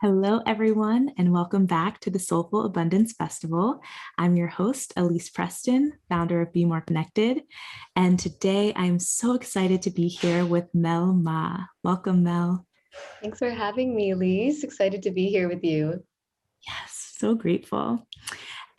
Hello, everyone, and welcome back to the Soulful Abundance Festival. I'm your host, Elise Preston, founder of Be More Connected. And today I'm so excited to be here with Mel Mah. Welcome, Mel. Thanks for having me, Elise. Excited to be here with you. Yes, so grateful.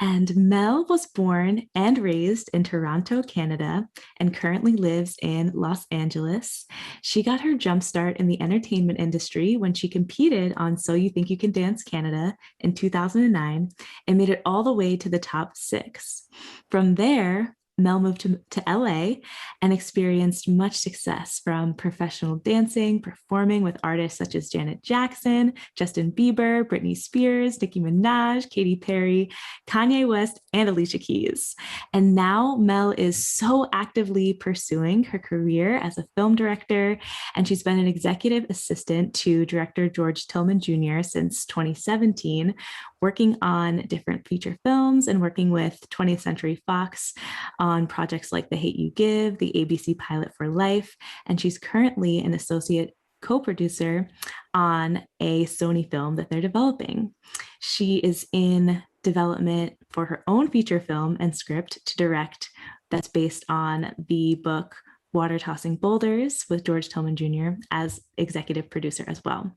And Mel was born and raised in Toronto, Canada, and currently lives in Los Angeles. She got her jumpstart in the entertainment industry when she competed on So You Think You Can Dance Canada in 2009 and made it all the way to the top 6. From there, Mel moved to LA and experienced much success from professional dancing, performing with artists such as Janet Jackson, Justin Bieber, Britney Spears, Nicki Minaj, Katy Perry, Kanye West, and Alicia Keys. And now Mel is so actively pursuing her career as a film director, and she's been an executive assistant to director George Tillman Jr. since 2017, working on different feature films and working with 20th Century Fox on projects like The Hate You Give, the ABC Pilot for Life, and she's currently an associate co-producer on a Sony film that they're developing. She is in development for her own feature film and script to direct that's based on the book Water Tossing Boulders with George Tillman Jr. as executive producer as well.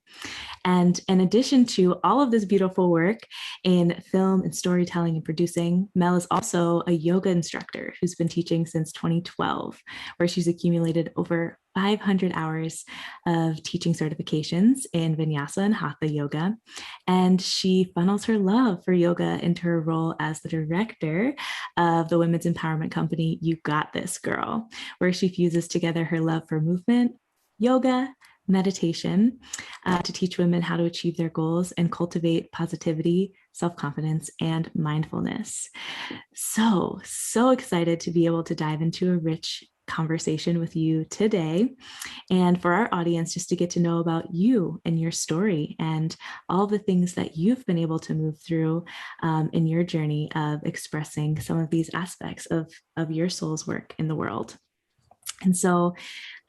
And in addition to all of this beautiful work in film and storytelling and producing, Mel is also a yoga instructor who's been teaching since 2012, where she's accumulated over 500 hours of teaching certifications in Vinyasa and Hatha yoga. And she funnels her love for yoga into her role as the director of the women's empowerment company, You Got This Girl, where she fuses together her love for movement, yoga, meditation to teach women how to achieve their goals and cultivate positivity, self-confidence, and mindfulness. So excited to be able to dive into a rich conversation with you today. And for our audience, just to get to know about you and your story and all the things that you've been able to move through in your journey of expressing some of these aspects of your soul's work in the world. And so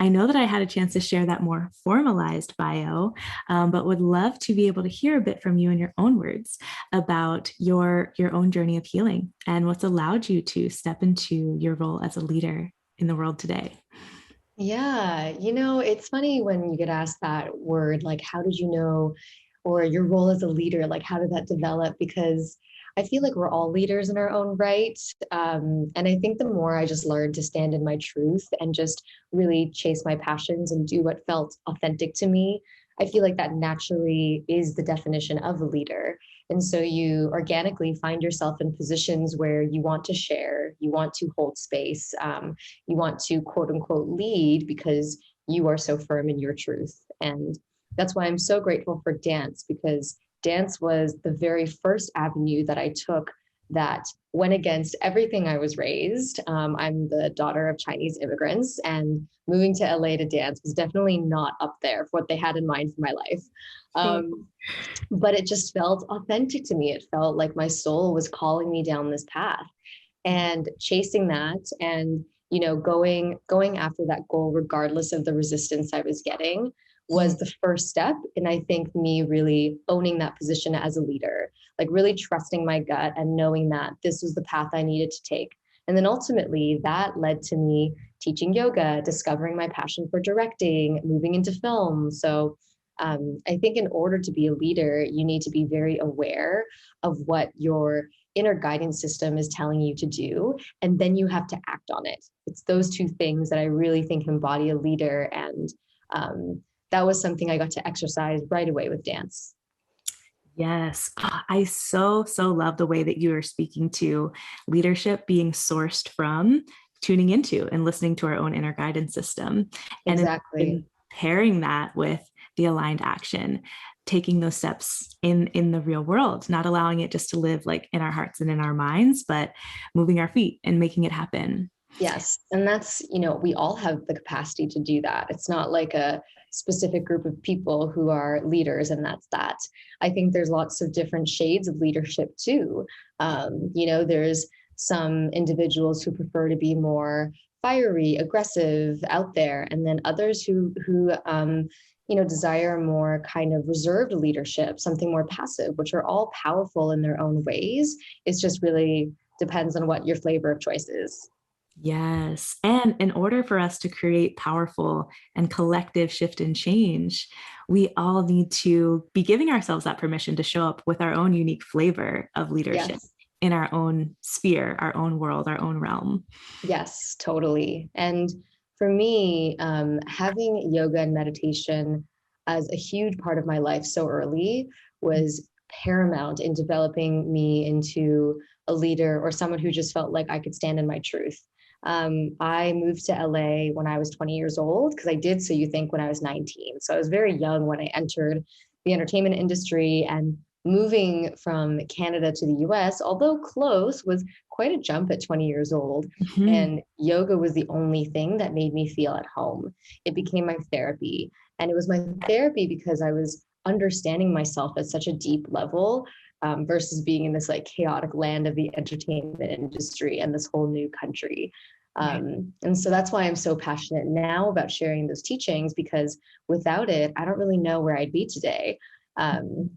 I know that I had a chance to share that more formalized bio, but would love to be able to hear a bit from you in your own words about your own journey of healing and what's allowed you to step into your role as a leader in the world today. Yeah, it's funny when you get asked that word, like, how did you know, or your role as a leader, like, how did that develop? Because I feel like we're all leaders in our own right. And I think the more I just learned to stand in my truth and just really chase my passions and do what felt authentic to me, I feel like that naturally is the definition of a leader. And so you organically find yourself in positions where you want to share, you want to hold space, you want to quote unquote lead because you are so firm in your truth. And that's why I'm so grateful for dance, because dance was the very first avenue that I took that went against everything I was raised. I'm the daughter of Chinese immigrants, and moving to LA to dance was definitely not up there for what they had in mind for my life. But it just felt authentic to me. It felt like my soul was calling me down this path, and chasing that, and going after that goal regardless of the resistance I was getting was the first step. And I think me really owning that position as a leader, like really trusting my gut and knowing that this was the path I needed to take. And then ultimately that led to me teaching yoga, discovering my passion for directing, moving into film. So I think in order to be a leader, you need to be very aware of what your inner guidance system is telling you to do, and then you have to act on it. It's those two things that I really think embody a leader. And that was something I got to exercise right away with dance. Yes, I so love the way that you are speaking to leadership being sourced from tuning into and listening to our own inner guidance system. Exactly. And pairing that with the aligned action, taking those steps in the real world, not allowing it just to live like in our hearts and in our minds, but moving our feet and making it happen. Yes. And that's, we all have the capacity to do that. It's not like a specific group of people who are leaders and that's that. I think there's lots of different shades of leadership too. There's some individuals who prefer to be more fiery, aggressive, out there, and then others who desire more kind of reserved leadership, something more passive, which are all powerful in their own ways. It's just really depends on what your flavor of choice is. Yes. And in order for us to create powerful and collective shift and change, we all need to be giving ourselves that permission to show up with our own unique flavor of leadership Yes. in our own sphere, our own world, our own realm. Yes, totally. And for me, having yoga and meditation as a huge part of my life so early was paramount in developing me into a leader or someone who just felt like I could stand in my truth. I moved to LA when I was 20 years old because I did So You Think when I was 19. So I was very young when I entered the entertainment industry, and moving from Canada to the US, although close, was quite a jump at 20 years old. Mhm. And yoga was the only thing that made me feel at home. It became my therapy. And it was my therapy because I was understanding myself at such a deep level, versus being in this like chaotic land of the entertainment industry and this whole new country. Right. And so that's why I'm so passionate now about sharing those teachings, because without it, I don't really know where I'd be today. Um,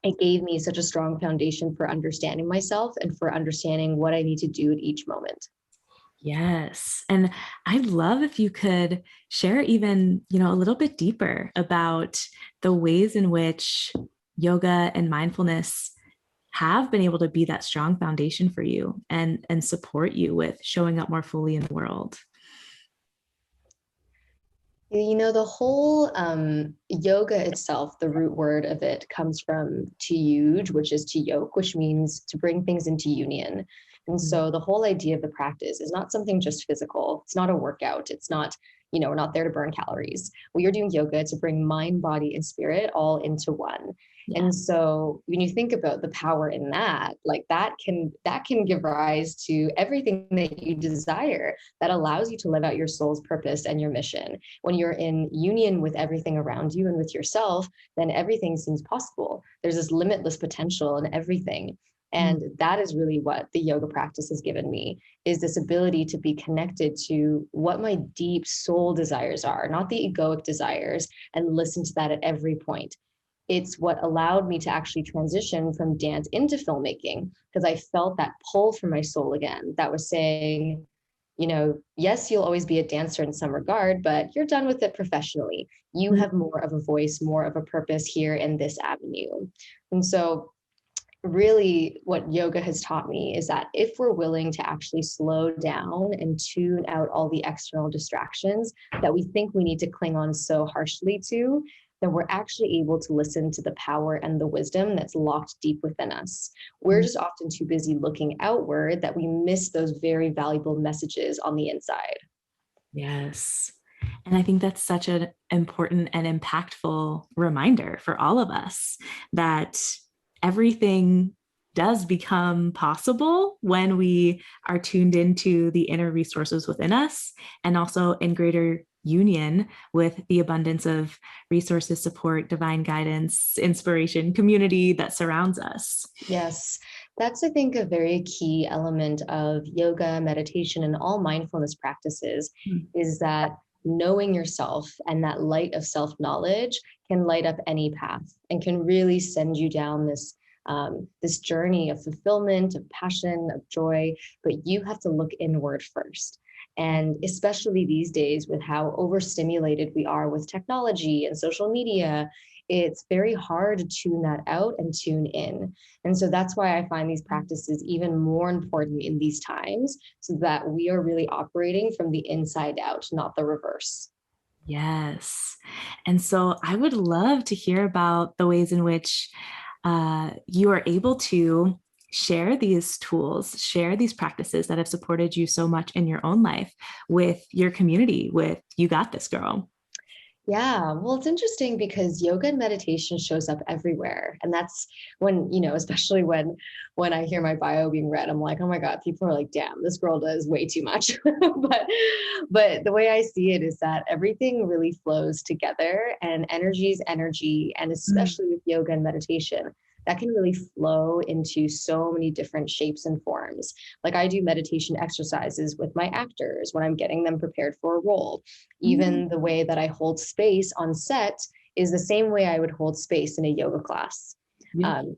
it gave me such a strong foundation for understanding myself and for understanding what I need to do at each moment. Yes. And I'd love if you could share even, a little bit deeper about the ways in which yoga and mindfulness have been able to be that strong foundation for you and support you with showing up more fully in the world. The whole yoga itself, the root word of it comes from to yuj, which is to yoke, which means to bring things into union. And so the whole idea of the practice is not something just physical. It's not a workout. It's not, we're not there to burn calories. We are doing yoga to bring mind, body, and spirit all into one. Yeah. And so when you think about the power in that, like that can give rise to everything that you desire, that allows you to live out your soul's purpose and your mission. When you're in union with everything around you and with yourself, then everything seems possible. There's this limitless potential in everything. And that is really what the yoga practice has given me, is this ability to be connected to what my deep soul desires are, not the egoic desires, and listen to that at every point. It's what allowed me to actually transition from dance into filmmaking, because I felt that pull from my soul again that was saying, yes, you'll always be a dancer in some regard, but you're done with it professionally. You have more of a voice, more of a purpose here in this avenue. And so, really, what yoga has taught me is that if we're willing to actually slow down and tune out all the external distractions that we think we need to cling on so harshly to, then we're actually able to listen to the power and the wisdom that's locked deep within us. We're just often too busy looking outward that we miss those very valuable messages on the inside. Yes. And I think that's such an important and impactful reminder for all of us that everything does become possible when we are tuned into the inner resources within us and also in greater union with the abundance of resources, support, divine guidance, inspiration, community that surrounds us. Yes, that's, I think, a very key element of yoga, meditation, and all mindfulness practices, is that knowing yourself and that light of self-knowledge can light up any path and can really send you down this journey of fulfillment, of passion, of joy. But you have to look inward first. And especially these days, with how overstimulated we are with technology and social media, it's very hard to tune that out and tune in. And so that's why I find these practices even more important in these times, so that we are really operating from the inside out, not the reverse. Yes. And so I would love to hear about the ways in which you are able to share these tools, share these practices that have supported you so much in your own life with your community, with You Got This Girl. Yeah, well, it's interesting because yoga and meditation shows up everywhere. And that's when, especially when I hear my bio being read, I'm like, oh my God, people are like, damn, this girl does way too much. But the way I see it is that everything really flows together, and energy is energy. And especially with yoga and meditation, that can really flow into so many different shapes and forms. Like I do meditation exercises with my actors when I'm getting them prepared for a role. Mm, Even the way that I hold space on set is the same way I would hold space in a yoga class. beautiful. Um,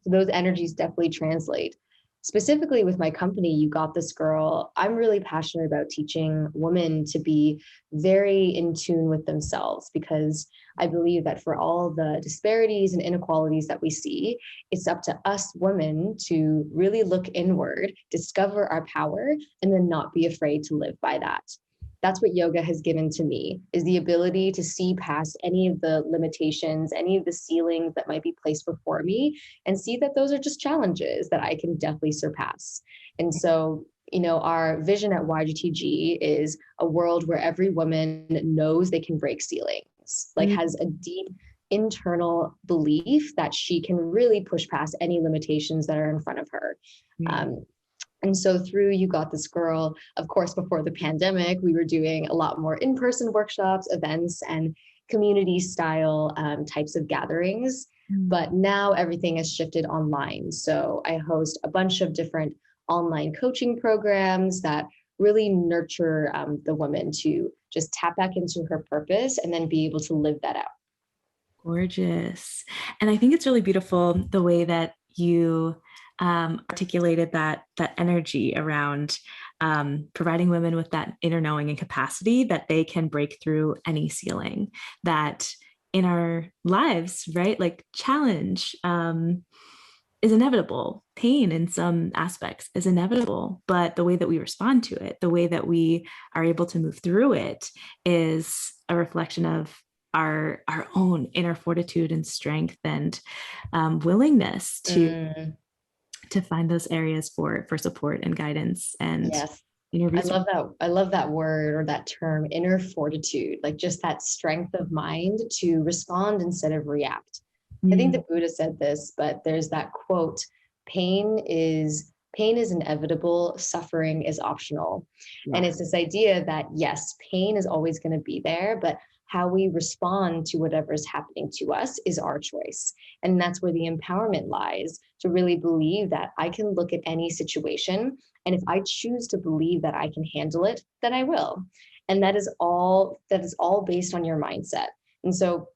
so those energies definitely translate. Specifically with my company, You Got This Girl, I'm really passionate about teaching women to be very in tune with themselves, because I believe that for all the disparities and inequalities that we see, it's up to us women to really look inward, discover our power, and then not be afraid to live by that. That's what yoga has given to me, is the ability to see past any of the limitations, any of the ceilings that might be placed before me, and see that those are just challenges that I can definitely surpass. And so, our vision at YGTG is a world where every woman knows they can break ceilings, like Mm, has a deep internal belief that she can really push past any limitations that are in front of her. yeah. Um, and so through You Got This Girl, of course, before the pandemic, we were doing a lot more in-person workshops, events, and community style types of gatherings. Mm, But now everything has shifted online. So I host a bunch of different online coaching programs that really nurture the woman to just tap back into her purpose and then be able to live that out. gorgeous. And I think it's really beautiful the way that you articulated that energy around providing women with that inner knowing and capacity that they can break through any ceiling that in our lives, right? Like challenge is inevitable. Pain in some aspects is inevitable, but the way that we respond to it, the way that we are able to move through it is a reflection of our own inner fortitude and strength and willingness Mm, to find those areas for support and guidance and yes. I resources. love that. I love that word or that term, inner fortitude, like just that strength of mind to respond instead of react. I think Mm, the Buddha said this, but there's that quote, pain is inevitable, suffering is optional. And yeah. it's this idea that yes, pain is always going to be there, but how we respond to whatever is happening to us is our choice. And that's where the empowerment lies, to really believe that I can look at any situation, and if I choose to believe that I can handle it, then I will. And that is all based on your mindset. And so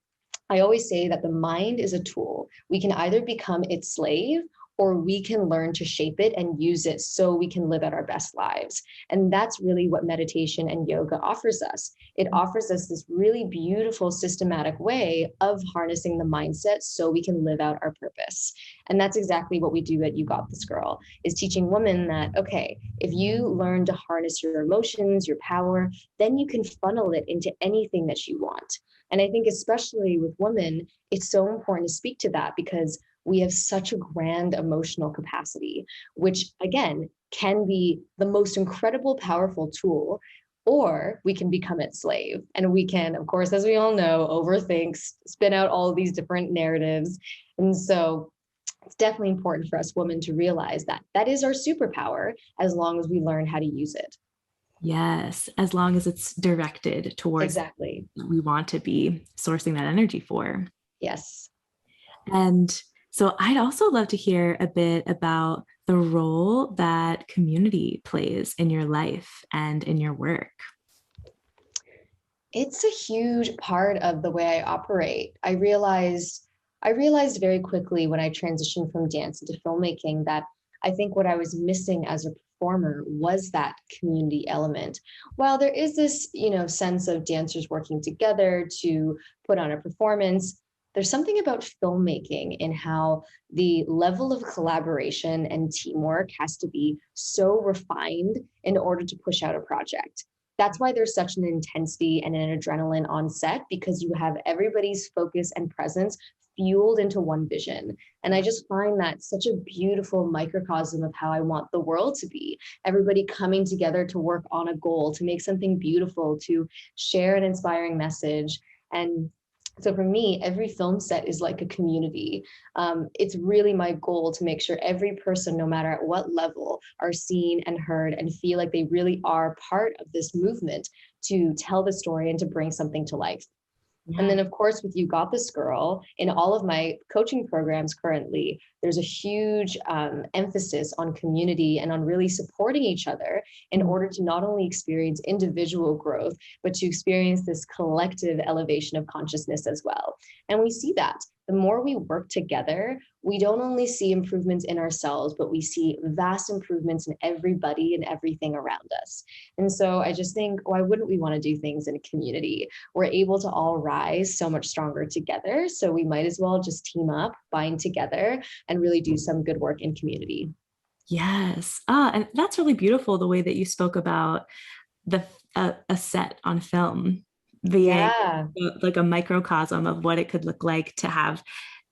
I always say that the mind is a tool. We can either become its slave, or we can learn to shape it and use it so we can live out our best lives. And that's really what meditation and yoga offers us. It offers us this really beautiful systematic way of harnessing the mindset so we can live out our purpose. And that's exactly what we do at You Got This Girl, is teaching women that, okay, if you learn to harness your emotions, your power, then you can funnel it into anything that you want. And I think, especially with women, it's so important to speak to that, because we have such a grand emotional capacity, which again can be the most incredible, powerful tool, or we can become its slave. And we can, of course, as we all know, overthink, spin out all of these different narratives. And so it's definitely important for us women to realize that that is our superpower, as long as we learn how to use it. Yes, as long as it's directed towards Exactly. what we want to be sourcing that energy for. Yes. And so I'd also love to hear a bit about the role that community plays in your life and in your work. It's a huge part of the way I operate. I realized very quickly when I transitioned from dance into filmmaking that I think what I was missing as a performer was that community element. While there is this, sense of dancers working together to put on a performance, there's something about filmmaking in how the level of collaboration and teamwork has to be so refined in order to push out a project. That's why there's such an intensity and an adrenaline on set, because you have everybody's focus and presence fueled into one vision. And I just find that such a beautiful microcosm of how I want the world to be. Everybody coming together to work on a goal, to make something beautiful, to share an inspiring message. And so for me, every film set is like a community. It's really my goal to make sure every person, no matter at what level, are seen and heard and feel like they really are part of this movement to tell the story and to bring something to life. And Yeah. then, of course, with You Got This Girl, in all of my coaching programs currently, there's a huge emphasis on community and on really supporting each other in Mm. order to not only experience individual growth, but to experience this collective elevation of consciousness as well. And we see that the more we work together, we don't only see improvements in ourselves, but we see vast improvements in everybody and everything around us. And so I just think, why wouldn't we want to do things in a community? We're able to all rise so much stronger together. So we might as well just team up, bind together, and really do some good work in community. Yes. Ah, and that's really beautiful the way that you spoke about the a set on film being Yeah. like a microcosm of what it could look like to have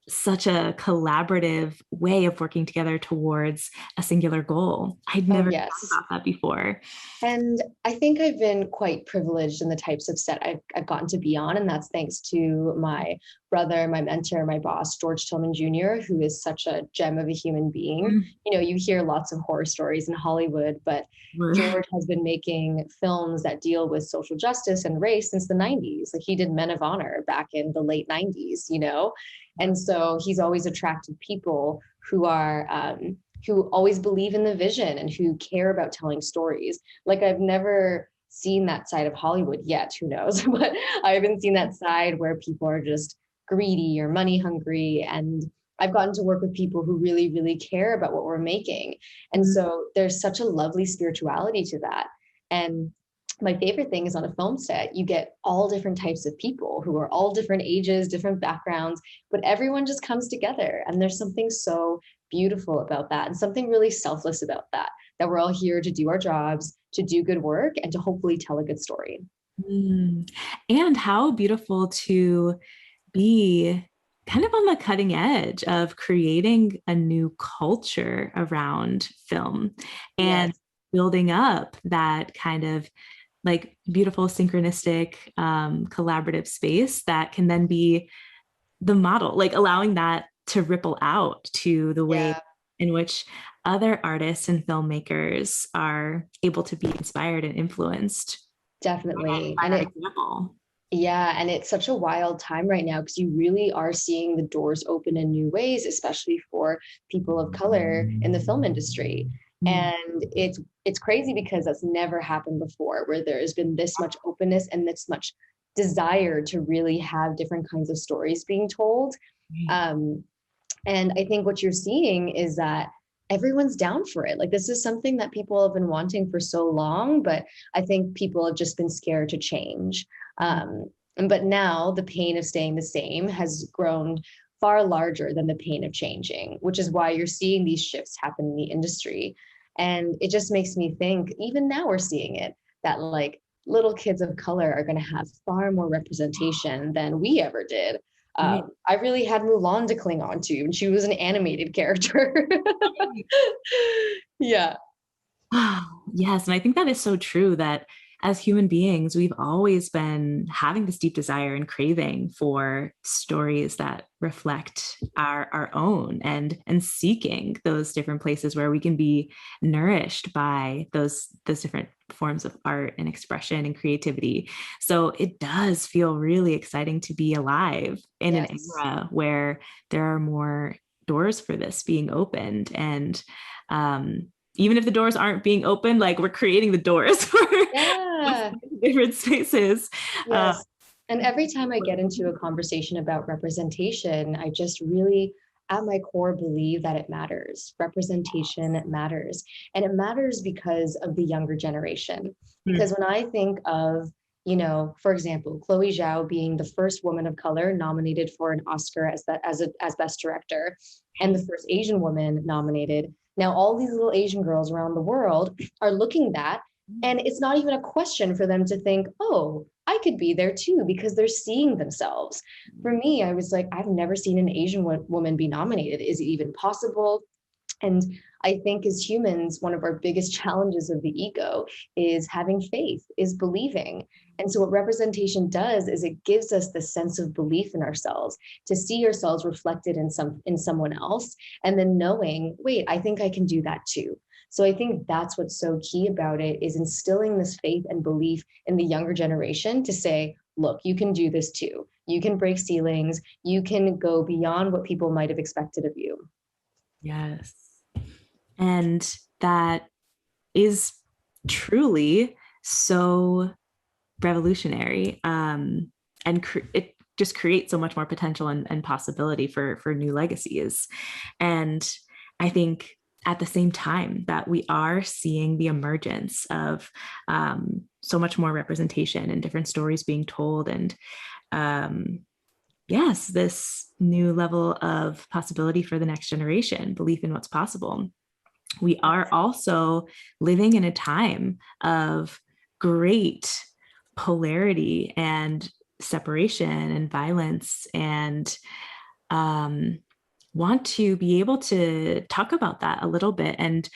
such a collaborative way of working together towards a singular goal. I'd Oh, never thought yes. about that before. And I think I've been quite privileged in the types of set I've gotten to be on. And that's thanks to my brother, my mentor, my boss, George Tillman Jr., who is such a gem of a human being. Mm. You know, you hear lots of horror stories in Hollywood, but George has been making films that deal with social justice and race since the 90s. Like he did Men of Honor back in the late 90s, you know? And so he's always attracted people who are, who always believe in the vision and who care about telling stories. Like I've never seen that side of Hollywood yet, who knows? But I haven't seen that side where people are just greedy or money hungry. And I've gotten to work with people who really, really care about what we're making. And Mm. so there's such a lovely spirituality to that. And my favorite thing is on a film set, you get all different types of people who are all different ages, different backgrounds, but everyone just comes together. And there's something so beautiful about that and something really selfless about that, that we're all here to do our jobs, to do good work, and to hopefully tell a good story. Mm. And how beautiful to be kind of on the cutting edge of creating a new culture around film and Yes, building up that kind of like beautiful synchronistic collaborative space that can then be the model, like allowing that to ripple out to the way yeah, in which other artists and filmmakers are able to be inspired and influenced definitely. by And that it, example. yeah, and it's such a wild time right now because you really are seeing the doors open in new ways, especially for people of color in the film industry. Mm. And it's crazy because that's never happened before, where there has been this much openness and this much desire to really have different kinds of stories being told. Um, and I think what you're seeing is that everyone's down for it. Like this is something that people have been wanting for so long, but I think people have just been scared to change. But now the pain of staying the same has grown far larger than the pain of changing, which is why you're seeing these shifts happen in the industry. And it just makes me think, even now we're seeing it, that like little kids of color are going to have far more representation than we ever did. Right. I really had Mulan to cling on to, and she was an animated character. Yeah. Yes, and I think that is so true that as human beings, we've always been having this deep desire and craving for stories that reflect our own and seeking those different places where we can be nourished by those different forms of art and expression and creativity. So it does feel really exciting to be alive in an Yes. era where there are more doors for this being opened and even if the doors aren't being opened, like we're creating the doors for Yeah. different spaces. Uh, Yes. And every time I get into a conversation about representation, I just really, at my core, believe that it matters. Representation matters. And it matters because of the younger generation. mm, Because when I think of, you know, for example, Chloe Zhao being the first woman of color nominated for an Oscar as best director, and the first Asian woman nominated. Now, all these little Asian girls around the world are looking at, and it's not even a question for them to think, oh, I could be there too, because they're seeing themselves. For me, I was like, I've never seen an Asian woman be nominated. Is it even possible? And I think as humans, one of our biggest challenges of the ego is having faith, is believing. And so what representation does is it gives us the sense of belief in ourselves, to see ourselves reflected in someone else, and then knowing, wait, I think I can do that too. So I think that's what's so key about it, is instilling this faith and belief in the younger generation to say, look, you can do this too. You can break ceilings. You can go beyond what people might have expected of you. Yes. And that is truly so revolutionary. And it just creates so much more potential and possibility for new legacies. And I think at the same time that we are seeing the emergence of so much more representation and different stories being told, and yes, this new level of possibility for the next generation, belief in what's possible. We are also living in a time of great polarity and separation and violence, and um, want to be able to talk about that a little bit, and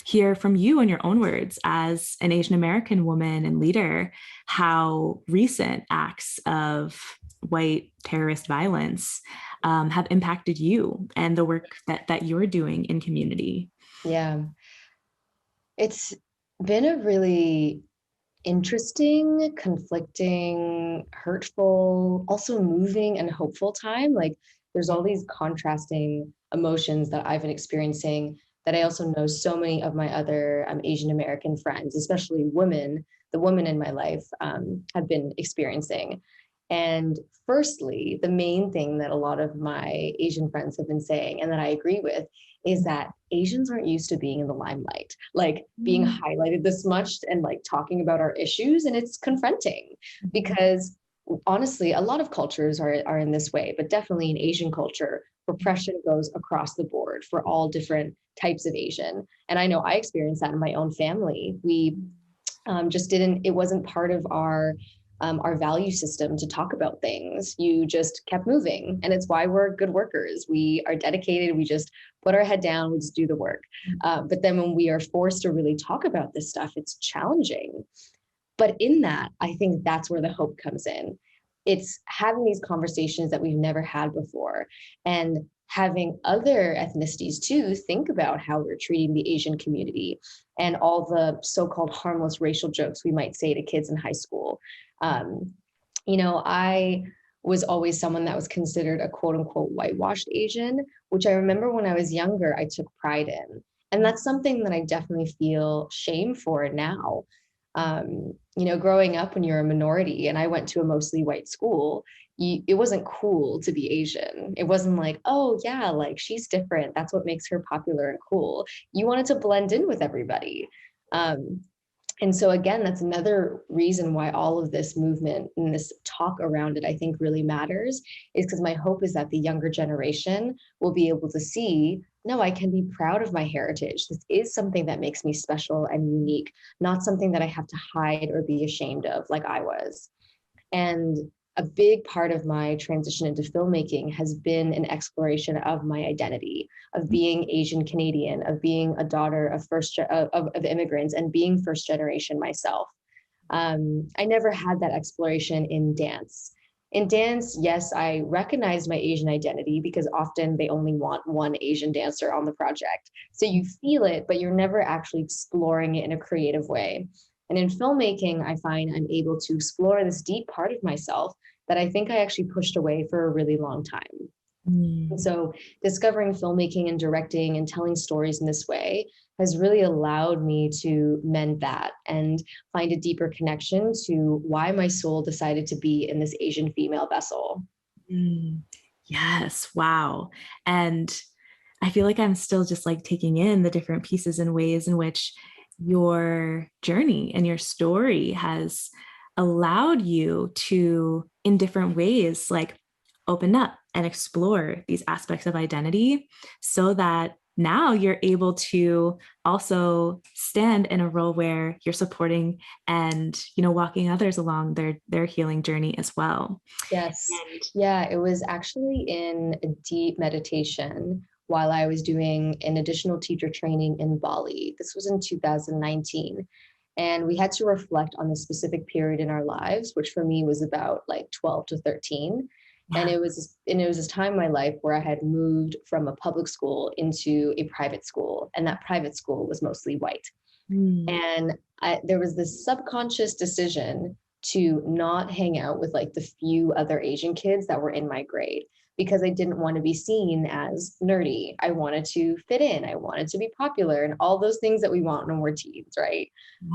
hear from you in your own words as an Asian American woman and leader, how recent acts of white terrorist violence have impacted you and the work that you're doing in community. Yeah. It's been a really interesting, conflicting, hurtful, also moving and hopeful time. Like there's all these contrasting emotions that I've been experiencing that I also know so many of my other Asian American friends, especially women, the women in my life, have been experiencing. And firstly, the main thing that a lot of my Asian friends have been saying, and that I agree with, is that Asians aren't used to being in the limelight, like being highlighted this much and like talking about our issues. And it's confronting because honestly, a lot of cultures are in this way, but definitely in Asian culture, repression goes across the board for all different types of Asian. And I know I experienced that in my own family. We just didn't, it wasn't part of our value system to talk about things. You just kept moving. And it's why we're good workers. We are dedicated. We just put our head down, we just do the work. But then when we are forced to really talk about this stuff, it's challenging. But in that, I think that's where the hope comes in. It's having these conversations that we've never had before, and having other ethnicities too think about how we're treating the Asian community and all the so-called harmless racial jokes we might say to kids in high school. Um, I was always someone that was considered a quote unquote whitewashed Asian, which I remember when I was younger, I took pride in. And that's something that I definitely feel shame for now. Growing up when you're a minority, and I went to a mostly white school, it wasn't cool to be Asian. It wasn't like, oh yeah, like she's different. That's what makes her popular and cool. You wanted to blend in with everybody. Um, and so again, that's another reason why all of this movement and this talk around it, I think really matters, is because my hope is that the younger generation will be able to see, no, I can be proud of my heritage. This is something that makes me special and unique, not something that I have to hide or be ashamed of like I was. And a big part of my transition into filmmaking has been an exploration of my identity, of being Asian Canadian, of being a daughter of of immigrants, and being first generation myself. I never had that exploration in dance. In dance, yes, I recognize my Asian identity because often they only want one Asian dancer on the project. So you feel it, but you're never actually exploring it in a creative way. And in filmmaking, I find I'm able to explore this deep part of myself that I think I actually pushed away for a really long time. And Mm. so discovering filmmaking and directing and telling stories in this way has really allowed me to mend that and find a deeper connection to why my soul decided to be in this Asian female vessel. Mm. Yes, wow. And I feel like I'm still just like taking in the different pieces and ways in which your journey and your story has allowed you to, in different ways, like open up and explore these aspects of identity, so that now you're able to also stand in a role where you're supporting and walking others along their healing journey as well. Yes. Yeah, it was actually in a deep meditation while I was doing an additional teacher training in Bali. This was in 2019. And we had to reflect on a specific period in our lives, which for me was about like 12 to 13. And Yeah. it was this time in my life where I had moved from a public school into a private school, and that private school was mostly white. Mm. And there was this subconscious decision to not hang out with like the few other Asian kids that were in my grade because I didn't want to be seen as nerdy. I wanted to fit in. I wanted to be popular and all those things that we want when we're teens, right?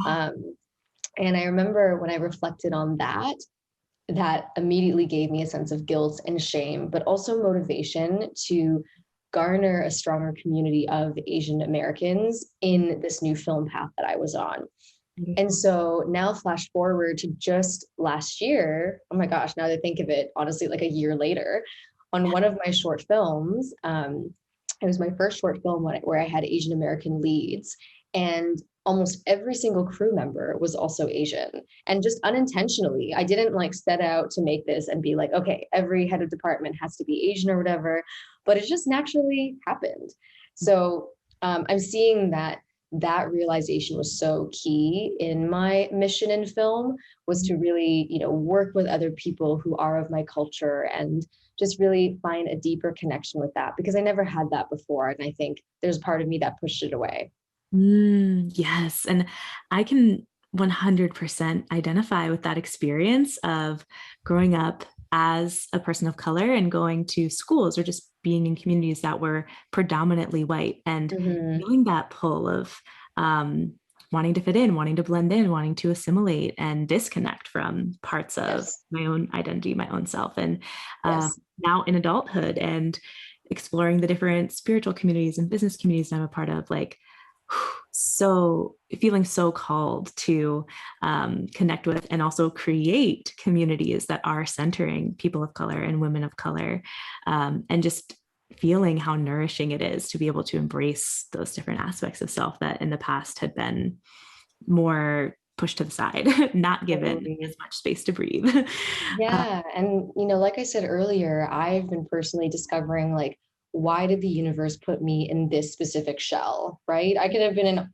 Yeah. Um, and I remember when I reflected on that, that immediately gave me a sense of guilt and shame, but also motivation to garner a stronger community of Asian Americans in this new film path that I was on. And Beautiful. so now, flash forward to just last year. Oh my gosh, now that I think of it, honestly, like a year later, on Yeah. one of my short films, it was my first short film where I had Asian American leads, and almost every single crew member was also Asian. And just unintentionally, I didn't like set out to make this and be like, okay, every head of department has to be Asian or whatever, but it just naturally happened. So I'm seeing that that realization was so key in my mission in film, was to really, work with other people who are of my culture and just really find a deeper connection with that, because I never had that before. And I think there's part of me that pushed it away. Yes. And I can 100% identify with that experience of growing up as a person of color and going to schools or just being in communities that were predominantly white and Hmm. feeling that pull of um, wanting to fit in, wanting to blend in, wanting to assimilate and disconnect from parts of Yes. my own identity, my own self. And Yes. now in adulthood and exploring the different spiritual communities and business communities I'm a part of, like, so feeling so called to connect with and also create communities that are centering people of color and women of color, and just feeling how nourishing it is to be able to embrace those different aspects of self that in the past had been more pushed to the side, not given Totally. as much space to breathe. uh, Yeah. And, like I said earlier, I've been personally discovering, like, why did the universe put me in this specific shell, right?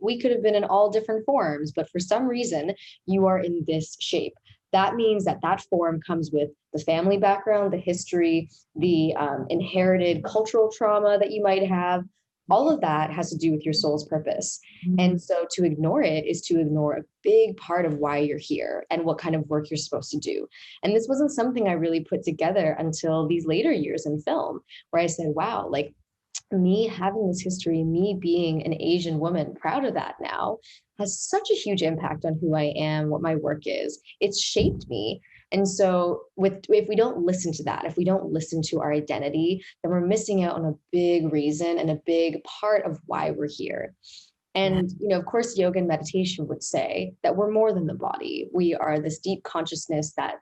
We could have been in all different forms, but for some reason, you are in this shape. That means that that form comes with the family background, the history, the inherited cultural trauma that you might have. All of that has to do with your soul's purpose. And so to ignore it is to ignore a big part of why you're here and what kind of work you're supposed to do. And this wasn't something I really put together until these later years in film, where I said, wow, like, me having this history, me being an Asian woman, proud of that now, has such a huge impact on who I am, what my work is. It's shaped me. And so if we don't listen to that, if we don't listen to our identity, then we're missing out on a big reason and a big part of why we're here. yeah. And, of course, yoga and meditation would say that we're more than the body. We are this deep consciousness that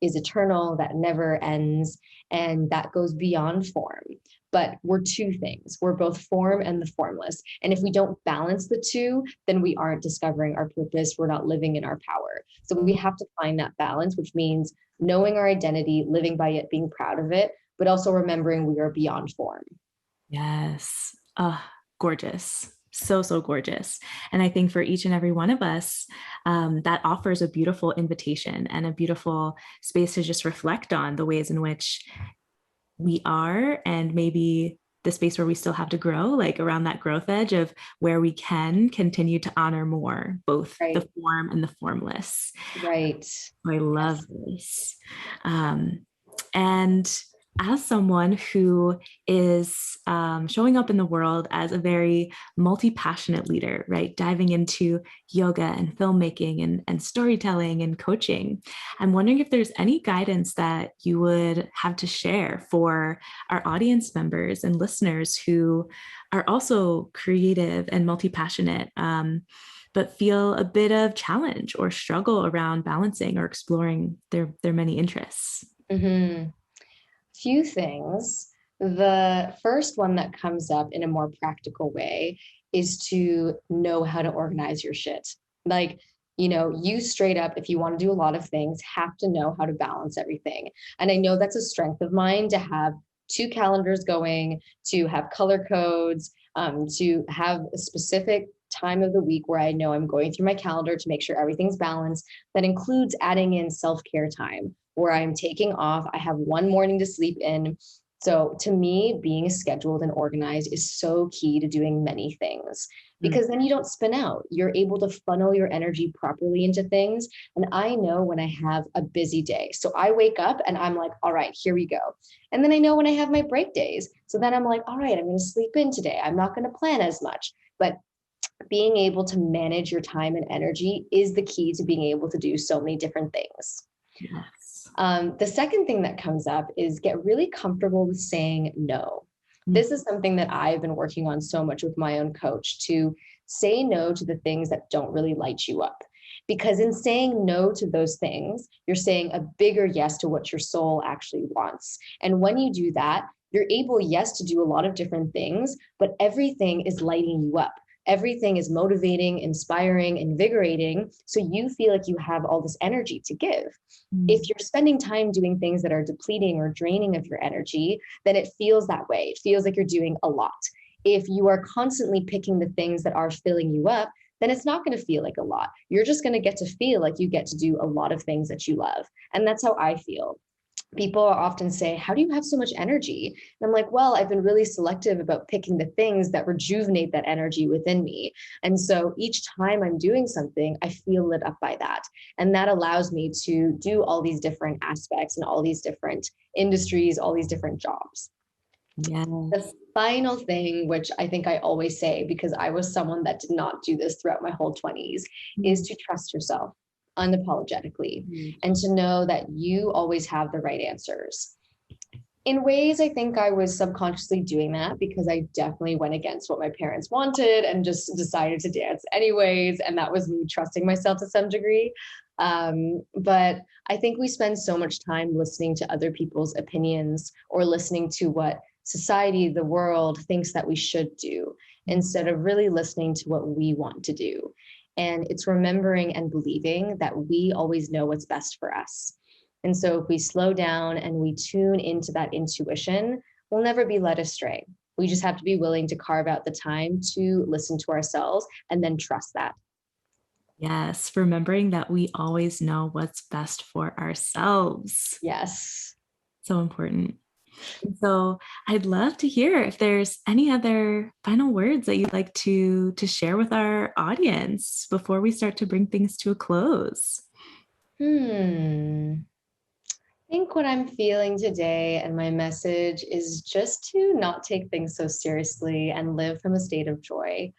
is eternal, that never ends, and that goes beyond form. But we're two things. We're both form and the formless. And if we don't balance the two, then we aren't discovering our purpose. We're not living in our power. So we have to find that balance, which means knowing our identity, living by it, being proud of it, but also remembering we are beyond form. Yes. Gorgeous. So, so gorgeous. And I think for each and every one of us, that offers a beautiful invitation and a beautiful space to just reflect on the ways in which we are, and maybe the space where we still have to grow, like around that growth edge of where we can continue to honor more, both the Right. form and the formless. Right. I love Yes. this. And as someone who is showing up in the world as a very multi-passionate leader, right? Diving into yoga and filmmaking and storytelling and coaching, I'm wondering if there's any guidance that you would have to share for our audience members and listeners who are also creative and multi-passionate, but feel a bit of challenge or struggle around balancing or exploring their many interests. Mm-hmm. Few things. The first one that comes up in a more practical way is to know how to organize your shit. Like, you straight up, if you want to do a lot of things, have to know how to balance everything. And I know that's a strength of mine, to have two calendars going, to have color codes, to have a specific time of the week where I know I'm going through my calendar to make sure everything's balanced. That includes adding in self-care time where I'm taking off. I have one morning to sleep in. So to me, being scheduled and organized is so key to doing many things. Mm. because then you don't spin out. You're able to funnel your energy properly into things. And I know when I have a busy day. So I wake up and I'm like, all right, here we go. And then I know when I have my break days. So then I'm like, all right, I'm going to sleep in today. I'm not going to plan as much. But being able to manage your time and energy is the key to being able to do so many different things. Yes. The second thing that comes up is get really comfortable with saying no. Mm. This is something that I've been working on so much with my own coach, to say no to the things that don't really light you up. Because in saying no to those things, you're saying a bigger yes to what your soul actually wants. And when you do that, you're able, yes, to do a lot of different things, but everything is lighting you up. Everything is motivating, inspiring, invigorating. So you feel like you have all this energy to give. Mm. If you're spending time doing things that are depleting or draining of your energy, then it feels that way. It feels like you're doing a lot. If you are constantly picking the things that are filling you up, then it's not going to feel like a lot. You're just going to get to feel like you get to do a lot of things that you love. And that's how I feel. People often say, how do you have so much energy? And I'm like, well, I've been really selective about picking the things that rejuvenate that energy within me. And so each time I'm doing something, I feel lit up by that. And that allows me to do all these different aspects and all these different industries, all these different jobs. The Yes. final thing, which I think I always say, because I was someone that did not do this throughout my whole 20s, is Mm. to trust yourself unapologetically Huge. and to know that you always have the right answers. In ways, I think I was subconsciously doing that because I definitely went against what my parents wanted and just decided to dance anyways. And that was me trusting myself to some degree. But I think we spend so much time listening to other people's opinions or listening to what society, the world thinks that we should do instead of really listening to what we want to do. And it's remembering and believing that we always know what's best for us. And so if we slow down and we tune into that intuition, we'll never be led astray. We just have to be willing to carve out the time to listen to ourselves and then trust that. Yes, remembering that we always know what's best for ourselves. Yes. So important. And so I'd love to hear if there's any other final words that you'd like to share with our audience before we start to bring things to a close. I think what I'm feeling today and my message is just to not take things so seriously and live from a state of joy.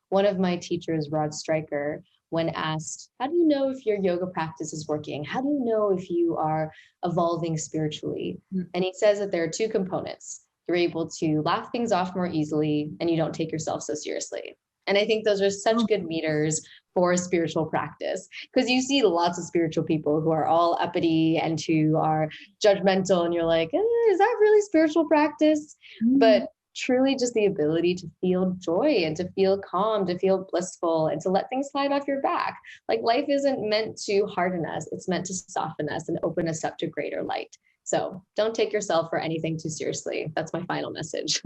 One of my teachers, Rod Stryker, when asked, how do you know if your yoga practice is working? How do you know if you are evolving spiritually? Mm. And he says that there are two components. You're able to laugh things off more easily and you don't take yourself so seriously. And I think those are such Oh. good meters for spiritual practice because you see lots of spiritual people who are all uppity and who are judgmental, and you're like, is that really spiritual practice? Mm. But truly just the ability to feel joy and to feel calm, to feel blissful, and to let things slide off your back. Like life isn't meant to harden us, it's meant to soften us and open us up to greater light. So don't take yourself for anything too seriously. That's my final message.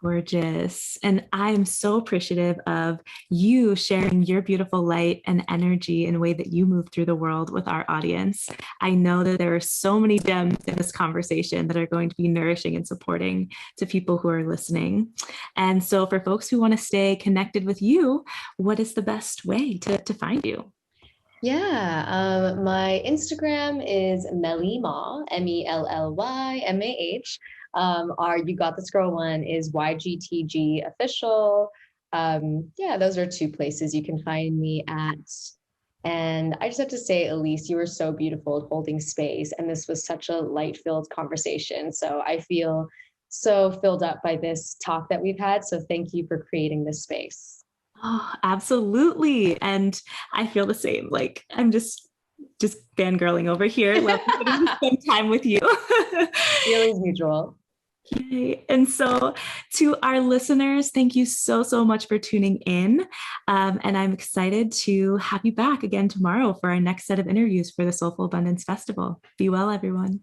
Gorgeous. And I am so appreciative of you sharing your beautiful light and energy in a way that you move through the world with our audience. I know that there are so many gems in this conversation that are going to be nourishing and supporting to people who are listening. And so, for folks who want to stay connected with you, what is the best way to find you? Yeah, my Instagram is Mel Mah, Mellymah. Our You Got This Girl one is YGTG official. Yeah, those are two places you can find me at. And I just have to say, Elise, you were so beautiful at holding space, and this was such a light-filled conversation. So I feel so filled up by this talk that we've had. So thank you for creating this space. Oh, absolutely. And I feel the same. Like I'm just fangirling over here. Love getting to spend time with you. Feelings mutual. Yay. And so, to our listeners, thank you so, so much for tuning in. And I'm excited to have you back again tomorrow for our next set of interviews for the Soulful Abundance Festival. Be well, everyone.